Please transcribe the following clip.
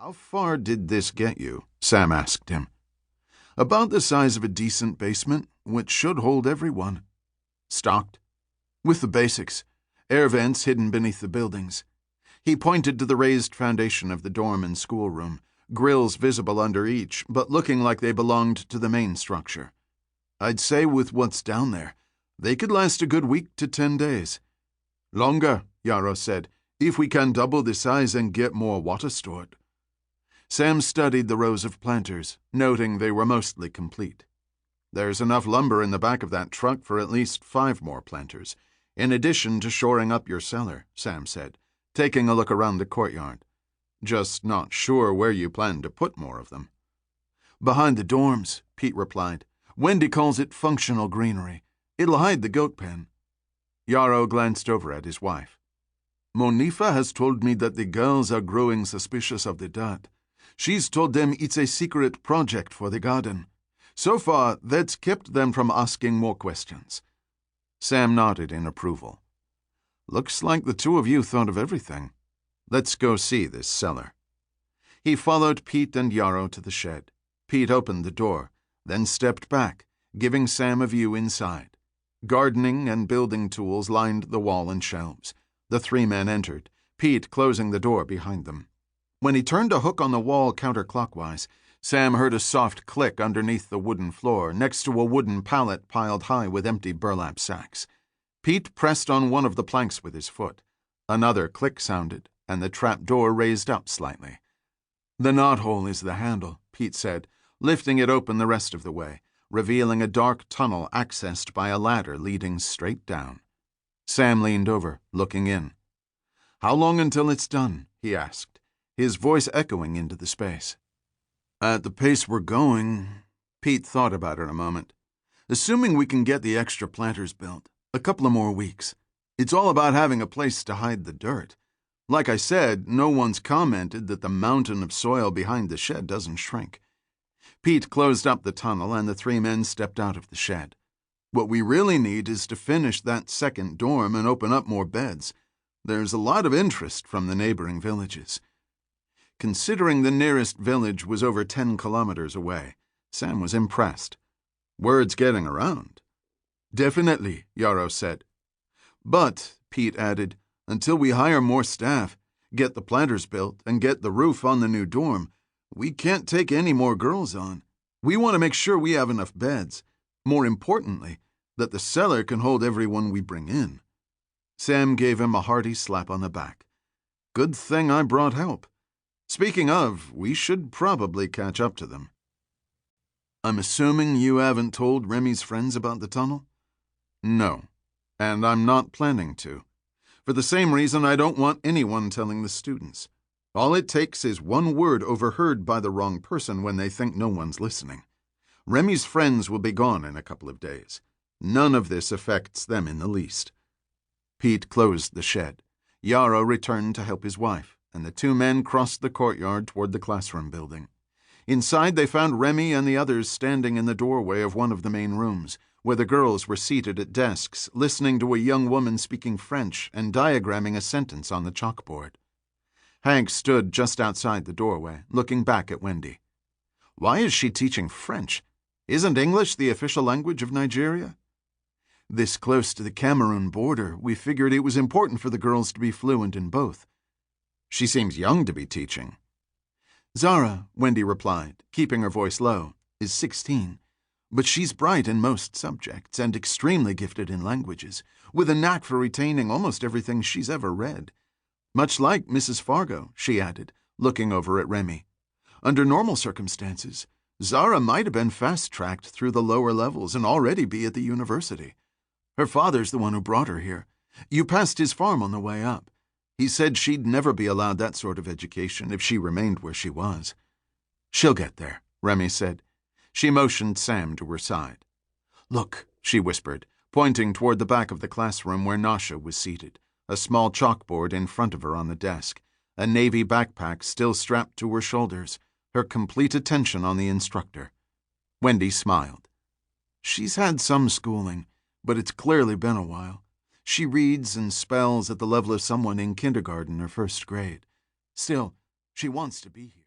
"How far did this get you?" Sam asked him. "About the size of a decent basement, which should hold everyone. Stocked. With the basics. Air vents hidden beneath the buildings." He pointed to the raised foundation of the dorm and schoolroom, grills visible under each, but looking like they belonged to the main structure. "I'd say with what's down there, they could last a good week to 10 days. "Longer," Yarrow said, "if we can double the size and get more water stored." Sam studied the rows of planters, noting they were mostly complete. "There's enough lumber in the back of that truck for at least 5 more planters, in addition to shoring up your cellar," Sam said, taking a look around the courtyard. "Just not sure where you plan to put more of them." "Behind the dorms," Pete replied. "Wendy calls it functional greenery. It'll hide the goat pen." Yarrow glanced over at his wife. "Monifa has told me that the girls are growing suspicious of the dirt. She's told them it's a secret project for the garden. So far, that's kept them from asking more questions." Sam nodded in approval. "Looks like the two of you thought of everything. Let's go see this cellar." He followed Pete and Yarrow to the shed. Pete opened the door, then stepped back, giving Sam a view inside. Gardening and building tools lined the wall and shelves. The 3 men entered, Pete closing the door behind them. When he turned a hook on the wall counterclockwise, Sam heard a soft click underneath the wooden floor, next to a wooden pallet piled high with empty burlap sacks. Pete pressed on one of the planks with his foot. Another click sounded, and the trap door raised up slightly. "The knothole is the handle," Pete said, lifting it open the rest of the way, revealing a dark tunnel accessed by a ladder leading straight down. Sam leaned over, looking in. "How long until it's done?" he asked, his voice echoing into the space. "At the pace we're going," Pete thought about it a moment. "Assuming we can get the extra planters built, a couple of more weeks. It's all about having a place to hide the dirt. Like I said, no one's commented that the mountain of soil behind the shed doesn't shrink." Pete closed up the tunnel and the 3 men stepped out of the shed. "What we really need is to finish that second dorm and open up more beds. There's a lot of interest from the neighboring villages." Considering the nearest village was over 10 kilometers away, Sam was impressed. "Word's getting around." "Definitely," Yarrow said. "But," Pete added, "until we hire more staff, get the planters built, and get the roof on the new dorm, we can't take any more girls on. We want to make sure we have enough beds. More importantly, that the cellar can hold everyone we bring in." Sam gave him a hearty slap on the back. "Good thing I brought help. Speaking of, we should probably catch up to them." "I'm assuming you haven't told Remi's friends about the tunnel?" "No, and I'm not planning to. For the same reason I don't want anyone telling the students. All it takes is one word overheard by the wrong person when they think no one's listening. Remi's friends will be gone in a couple of days. None of this affects them in the least." Pete closed the shed. Yarrow returned to help his wife, and the 2 men crossed the courtyard toward the classroom building. Inside they found Remi and the others standing in the doorway of one of the main rooms, where the girls were seated at desks, listening to a young woman speaking French and diagramming a sentence on the chalkboard. Hank stood just outside the doorway, looking back at Wendy. "Why is she teaching French? Isn't English the official language of Nigeria?" "This close to the Cameroon border, we figured it was important for the girls to be fluent in both." "She seems young to be teaching." "Zara," Wendy replied, keeping her voice low, "is 16. But she's bright in most subjects and extremely gifted in languages, with a knack for retaining almost everything she's ever read. Much like Mrs. Fargo," she added, looking over at Remi. "Under normal circumstances, Zara might have been fast-tracked through the lower levels and already be at the university. Her father's the one who brought her here. You passed his farm on the way up. He said she'd never be allowed that sort of education if she remained where she was." "She'll get there," Remi said. She motioned Sam to her side. "Look," she whispered, pointing toward the back of the classroom where Nasha was seated, a small chalkboard in front of her on the desk, a navy backpack still strapped to her shoulders, her complete attention on the instructor. Wendy smiled. "She's had some schooling, but it's clearly been a while. She reads and spells at the level of someone in kindergarten or first grade. Still, she wants to be here."